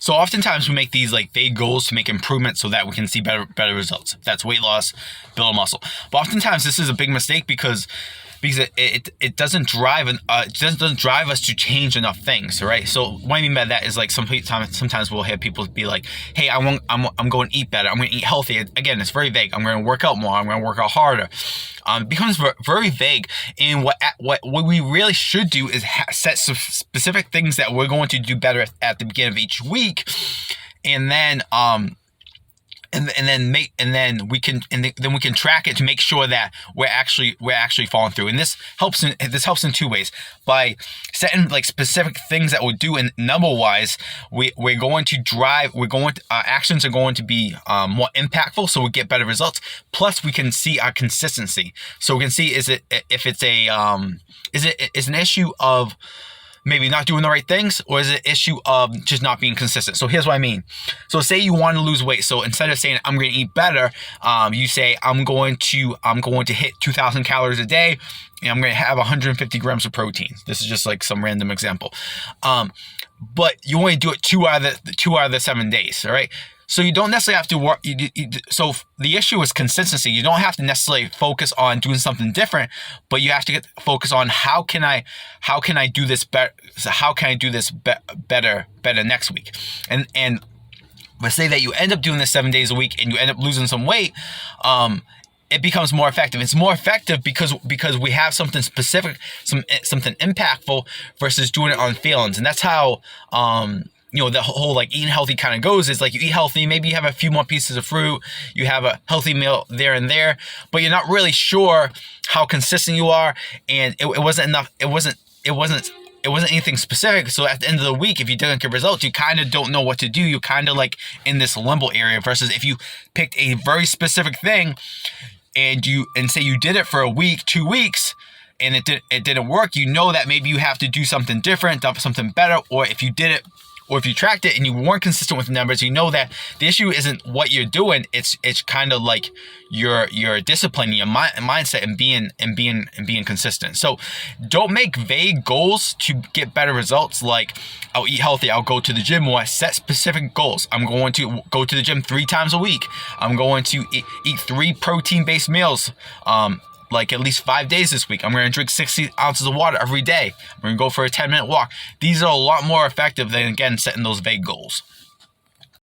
So oftentimes we make these like vague goals to make improvements so that we can see better results. If that's weight loss, build muscle. But oftentimes this is a big mistake because it doesn't drive doesn't drive us to change enough things, right? So what I mean by that is like sometimes we'll hear people be like, hey, I'm going to eat better, I'm going to eat healthy. Again, it's very vague. I'm going to work out more, I'm going to work out harder. It becomes very vague. And what we really should do is set some specific things that we're going to do better at the beginning of each week, and then then we can track it to make sure that we're actually following through. And this helps in two ways. By setting like specific things that we'll do, and number wise, our actions are going to be more impactful, so we get better results. Plus, we can see our consistency, so we can see is it an issue of maybe not doing the right things, or is it an issue of just not being consistent? So here's what I mean. So say you want to lose weight. So instead of saying I'm going to eat better, you say I'm going to hit 2,000 calories a day, and I'm going to have 150 grams of protein. This is just like some random example. But you only do it 2 out of the 7 days, all right? So you don't necessarily have to work. So the issue is consistency. You don't have to necessarily focus on doing something different, but you have to focus on how can I do this better? How can I do this better next week? And let's say that you end up doing this 7 days a week and you end up losing some weight. It becomes more effective. It's more effective because we have something specific, something impactful versus doing it on feelings. And that's how the whole like eating healthy kind of goes. Is like you eat healthy, maybe you have a few more pieces of fruit, you have a healthy meal there and there, but you're not really sure how consistent you are, and it wasn't enough. It wasn't anything specific. So at the end of the week, if you didn't get results, you kind of don't know what to do. You're kind of like in this limbo area. Versus if you picked a very specific thing and say you did it for a week, 2 weeks, and it didn't work, you know that maybe you have to do something different, something better. Or if you did it, or if you tracked it and you weren't consistent with the numbers, you know that the issue isn't what you're doing. It's kind of like your discipline, your mindset, and being consistent. So don't make vague goals to get better results. Like I'll eat healthy, I'll go to the gym more. Set specific goals. I'm going to go to the gym 3 times a week. I'm going to eat 3 protein-based meals. Like at least 5 days this week. I'm going to drink 60 ounces of water every day. I'm going to go for a 10-minute walk. These are a lot more effective than, again, setting those vague goals.